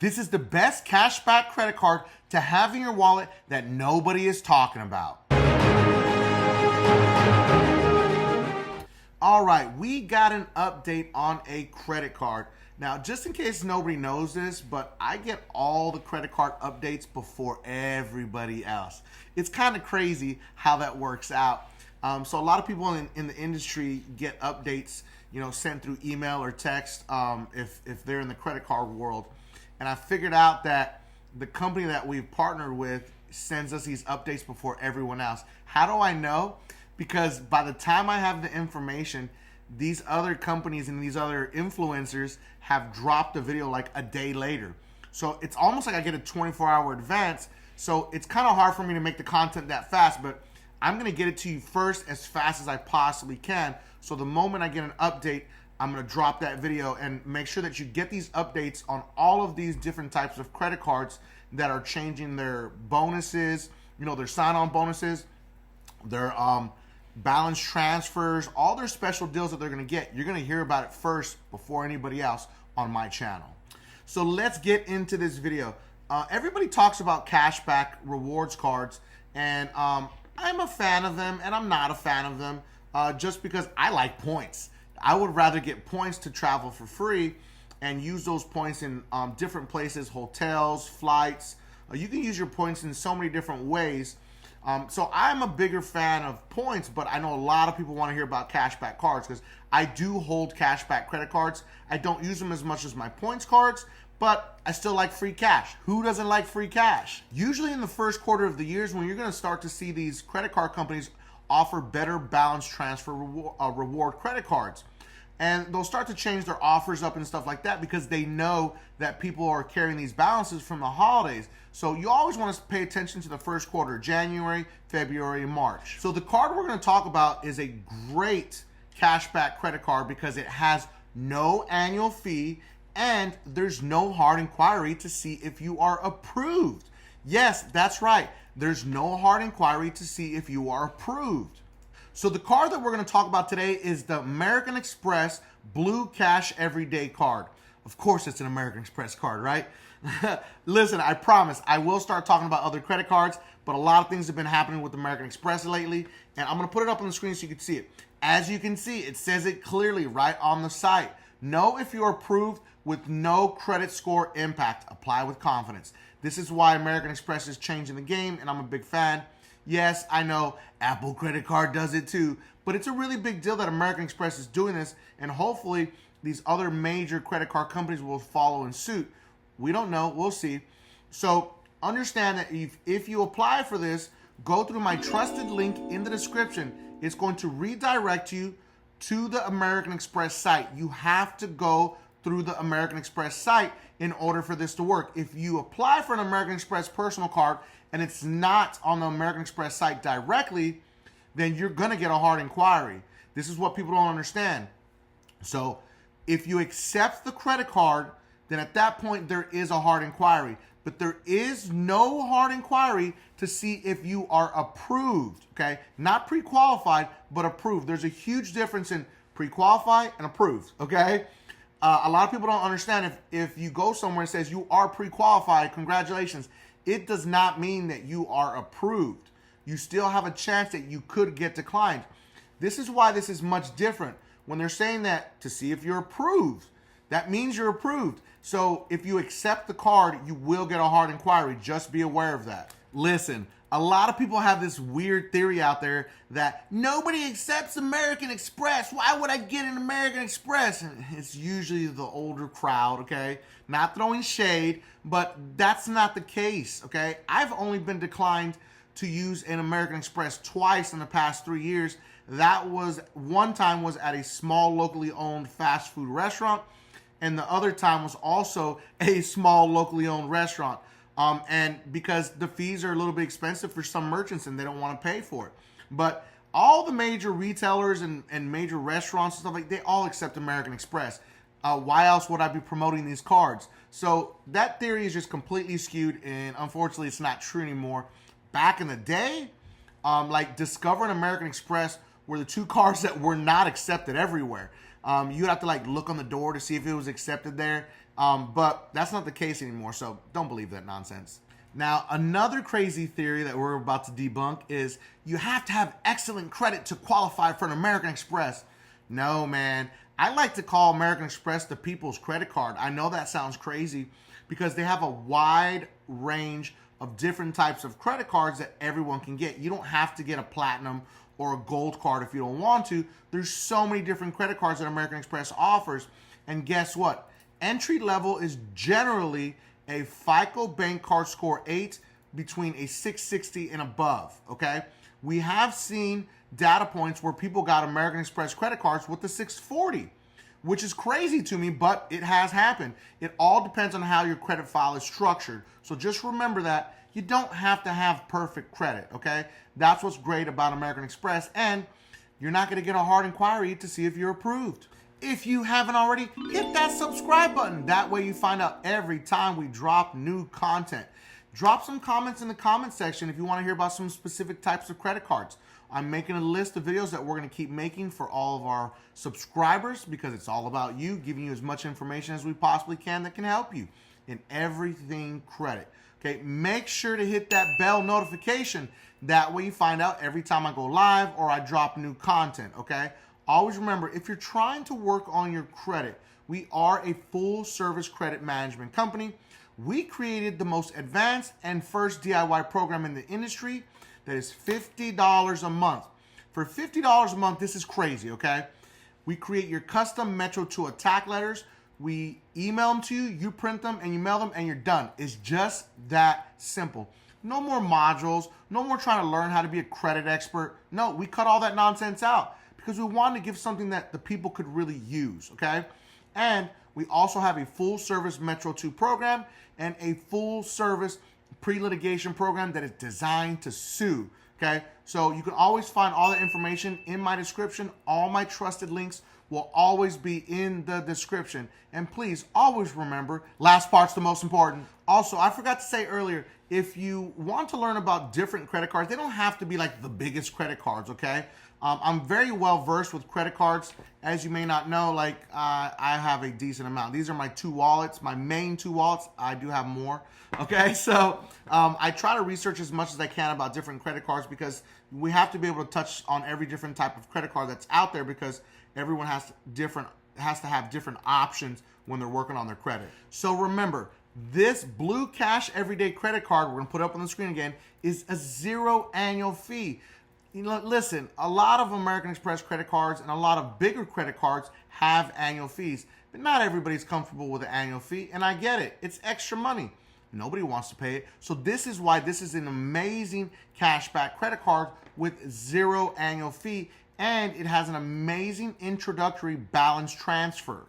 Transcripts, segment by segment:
This is the best cashback credit card to have in your wallet that nobody is talking about. All right, we got an update on a credit card. Now, just in case nobody knows this, but I get all the credit card updates before everybody else. It's kind of crazy how that works out. So a lot of people in the industry get updates, sent through email or text if they're in the credit card world. And I figured out that the company that we've partnered with sends us these updates before everyone else. How do I know? Because by the time I have the information, these other companies and these other influencers have dropped the video like a day later. So it's almost like I get a 24-hour advance. So it's kind of hard for me to make the content that fast, but I'm going to get it to you first as fast as I possibly can. So the moment I get an update, I'm going to drop that video, and make sure that you get these updates on all of these different types of credit cards that are changing their bonuses, their sign-on bonuses, their balance transfers, all their special deals that they're going to get. You're going to hear about it first before anybody else on my channel. So let's get into this video. Everybody talks about cashback rewards cards, and I'm a fan of them and I'm not a fan of them just because I like points. I would rather get points to travel for free and use those points in different places, hotels, flights. You can use your points in so many different ways. So I'm a bigger fan of points, but I know a lot of people want to hear about cashback cards because I do hold cashback credit cards. I don't use them as much as my points cards, but I still like free cash. Who doesn't like free cash? Usually in the first quarter of the years when you're going to start to see these credit card companies offer better balance transfer reward credit cards. And they'll start to change their offers up and stuff like that because they know that people are carrying these balances from the holidays. So you always want to pay attention to the first quarter, January, February, and March. So the card we're going to talk about is a great cashback credit card because it has no annual fee and there's no hard inquiry to see if you are approved. Yes, that's right. There's no hard inquiry to see if you are approved. So the card that we're going to talk about today is the American Express Blue Cash Everyday Card. Of course, it's an American Express card, right? Listen, I promise I will start talking about other credit cards, but a lot of things have been happening with American Express lately, and I'm going to put it up on the screen so you can see it. As you can see, it says it clearly right on the site. Know if you're approved with no credit score impact. Apply with confidence. This is why American Express is changing the game, and I'm a big fan. Yes, I know Apple Credit Card does it too, but it's a really big deal that American Express is doing this, and hopefully these other major credit card companies will follow in suit. We don't know. We'll see. So understand that if you apply for this, go through my trusted link in the description. It's going to redirect you to the American Express site. You have to go through the American Express site in order for this to work. If you apply for an American Express personal card and it's not on the American Express site directly, then you're going to get a hard inquiry. This is what people don't understand. So if you accept the credit card, then at that point there is a hard inquiry. But there is no hard inquiry to see if you are approved, okay? Not pre-qualified, but approved. There's a huge difference in pre-qualified and approved, okay? A lot of people don't understand if you go somewhere and says you are pre-qualified, congratulations. It does not mean that you are approved. You still have a chance that you could get declined. This is why this is much different. When they're saying that to see if you're approved, that means you're approved. So if you accept the card, you will get a hard inquiry. Just be aware of that. Listen, a lot of people have this weird theory out there that nobody accepts American Express. Why would I get an American Express? And it's usually the older crowd, okay? Not throwing shade, but that's not the case, okay? I've only been declined to use an American Express twice in the past 3 years. That was, one time was at a small locally owned fast food restaurant, and the other time was also a small locally owned restaurant. And because the fees are a little bit expensive for some merchants and they don't want to pay for it. But all the major retailers and major restaurants and stuff like, they all accept American Express. Why else would I be promoting these cards? So that theory is just completely skewed, and unfortunately it's not true anymore. Back in the day, like Discover and American Express were the two cards that were not accepted everywhere. You'd have to like look on the door to see if it was accepted there. But that's not the case anymore, so don't believe that nonsense. Now, another crazy theory that we're about to debunk is you have to have excellent credit to qualify for an American Express. No, man. I like to call American Express the people's credit card. I know that sounds crazy because they have a wide range of different types of credit cards that everyone can get. You don't have to get a platinum or a gold card if you don't want to. There's so many different credit cards that American Express offers. And guess what? Entry level is generally a FICO bank card score 8 between a 660 and above, okay? We have seen data points where people got American Express credit cards with the 640, which is crazy to me, but it has happened. It all depends on how your credit file is structured. So just remember that you don't have to have perfect credit, okay? That's what's great about American Express, and you're not gonna get a hard inquiry to see if you're approved. If you haven't already, hit that subscribe button. That way you find out every time we drop new content. Drop some comments in the comment section if you want to hear about some specific types of credit cards. I'm making a list of videos that we're going to keep making for all of our subscribers because it's all about you, giving you as much information as we possibly can that can help you in everything credit. Okay, make sure to hit that bell notification. That way you find out every time I go live or I drop new content, okay? Always remember, if you're trying to work on your credit, we are a full service credit management company. We created the most advanced and first DIY program in the industry that is $50 a month. For $50 a month, this is crazy, okay? We create your custom Metro 2 attack letters. We email them to you, you print them, and you mail them, and you're done. It's just that simple. No more modules, no more trying to learn how to be a credit expert. No, we cut all that nonsense out because we wanted to give something that the people could really use, okay? And we also have a full service Metro 2 program and a full service pre-litigation program that is designed to sue, okay? So you can always find all the information in my description. All my trusted links will always be in the description. And please always remember, last part's the most important. Also, I forgot to say earlier, if you want to learn about different credit cards, they don't have to be like the biggest credit cards, okay? I'm very well versed with credit cards. As you may not know, like I have a decent amount. These are my two wallets, my main two wallets. I do have more, okay? So I try to research as much as I can about different credit cards because we have to be able to touch on every different type of credit card that's out there because everyone has to have different options when they're working on their credit. So remember, this Blue Cash Everyday credit card, we're gonna put up on the screen again, is a 0 annual fee. You know, listen, a lot of American Express credit cards and a lot of bigger credit cards have annual fees, but not everybody's comfortable with an annual fee, and I get it. It's extra money. Nobody wants to pay it. So this is why this is an amazing cashback credit card with 0 annual fee, and it has an amazing introductory balance transfer.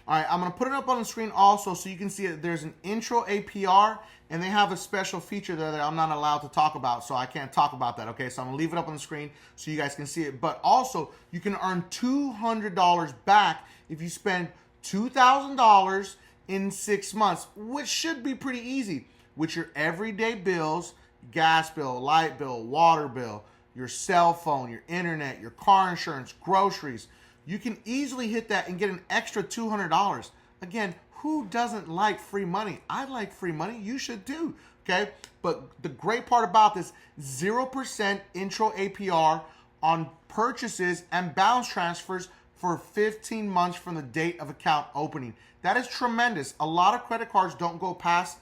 All right, I'm going to put it up on the screen also so you can see that there's an intro APR, and they have a special feature there that I'm not allowed to talk about, so I can't talk about that, okay? So I'm going to leave it up on the screen so you guys can see it. But also, you can earn $200 back if you spend $2,000 in 6 months, which should be pretty easy with your everyday bills, gas bill, light bill, water bill, your cell phone, your internet, your car insurance, groceries. You can easily hit that and get an extra $200. Again, who doesn't like free money? I like free money. You should too, okay? But the great part about this, 0% intro APR on purchases and balance transfers for 15 months from the date of account opening. That is tremendous. A lot of credit cards don't go past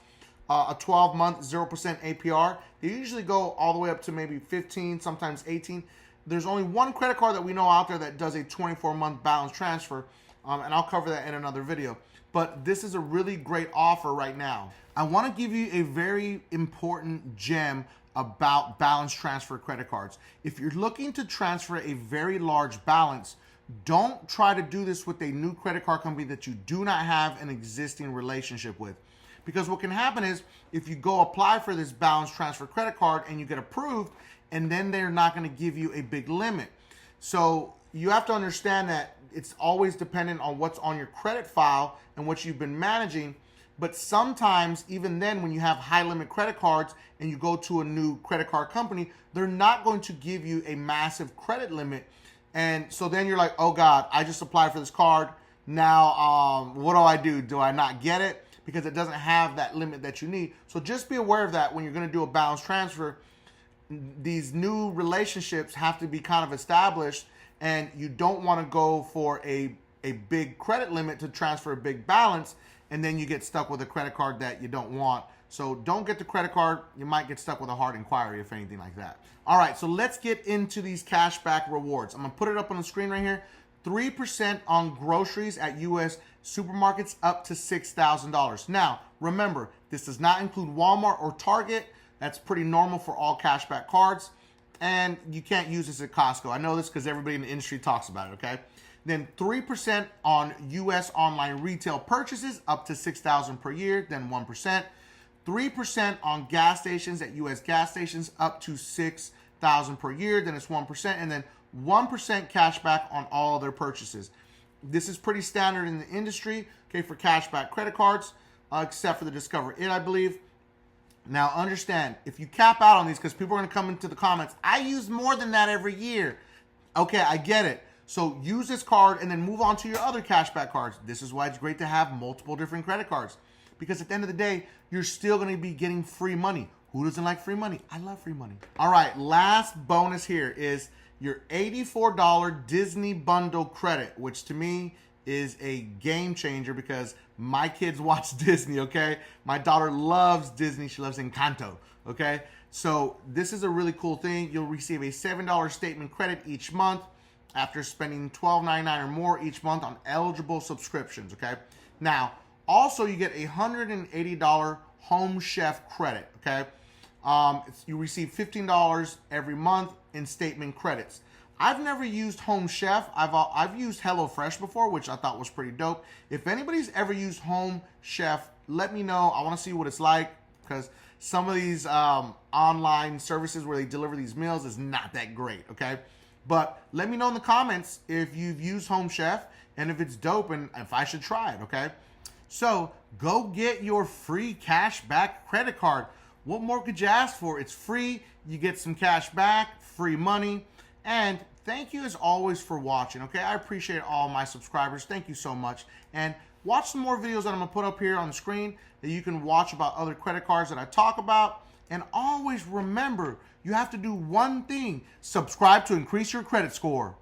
a 12-month 0% APR. They usually go all the way up to maybe 15, sometimes 18. There's only one credit card that we know out there that does a 24-month balance transfer, and I'll cover that in another video. But this is a really great offer right now. I want to give you a very important gem about balance transfer credit cards. If you're looking to transfer a very large balance, don't try to do this with a new credit card company that you do not have an existing relationship with. Because what can happen is if you go apply for this balance transfer credit card and you get approved, and then they're not going to give you a big limit. So you have to understand that it's always dependent on what's on your credit file and what you've been managing. But sometimes, even then, when you have high limit credit cards and you go to a new credit card company, they're not going to give you a massive credit limit And so then you're like, oh God, I just applied for this card. Now, what do? Do I not get it? Because it doesn't have that limit that you need. So just be aware of that when you're going to do a balance transfer. These new relationships have to be kind of established, and you don't want to go for a big credit limit to transfer a big balance, and then you get stuck with a credit card that you don't want. So don't get the credit card. You might get stuck with a hard inquiry, if anything like that. All right, so let's get into these cashback rewards. I'm going to put it up on the screen right here. 3% on groceries at U.S. supermarkets up to $6,000. Now, remember, this does not include Walmart or Target. That's pretty normal for all cashback cards. And you can't use this at Costco. I know this because everybody in the industry talks about it, okay? Then 3% on U.S. online retail purchases up to $6,000 per year, then 1%. 3% on gas stations at U.S. gas stations up to $6,000 per year, then it's 1%. And then 1% cashback on all their purchases. This is pretty standard in the industry, okay, for cashback credit cards, except for the Discover It, I believe. Now, understand, if you cap out on these, because people are going to come into the comments, I use more than that every year. Okay, I get it. So use this card and then move on to your other cashback cards. This is why it's great to have multiple different credit cards, because at the end of the day, you're still going to be getting free money. Who doesn't like free money? I love free money. All right, last bonus here is your $84 Disney bundle credit, which to me is a game changer because my kids watch Disney, okay? My daughter loves Disney. She loves Encanto, okay? So this is a really cool thing. You'll receive a $7 statement credit each month after spending $12.99 or more each month on eligible subscriptions, okay? Now, also you get a $180 Home Chef credit, okay? You receive $15 every month in statement credits. I've never used Home Chef. I've used HelloFresh before, which I thought was pretty dope. If anybody's ever used Home Chef, let me know. I want to see what it's like, because some of these online services where they deliver these meals is not that great, okay? But let me know in the comments if you've used Home Chef and if it's dope and if I should try it, okay? So go get your free cashback credit card. What more could you ask for? It's free. You get some cash back, free money. And thank you as always for watching, okay? I appreciate all my subscribers. Thank you so much. And watch some more videos that I'm going to put up here on the screen that you can watch about other credit cards that I talk about. And always remember, you have to do one thing: subscribe to increase your credit score.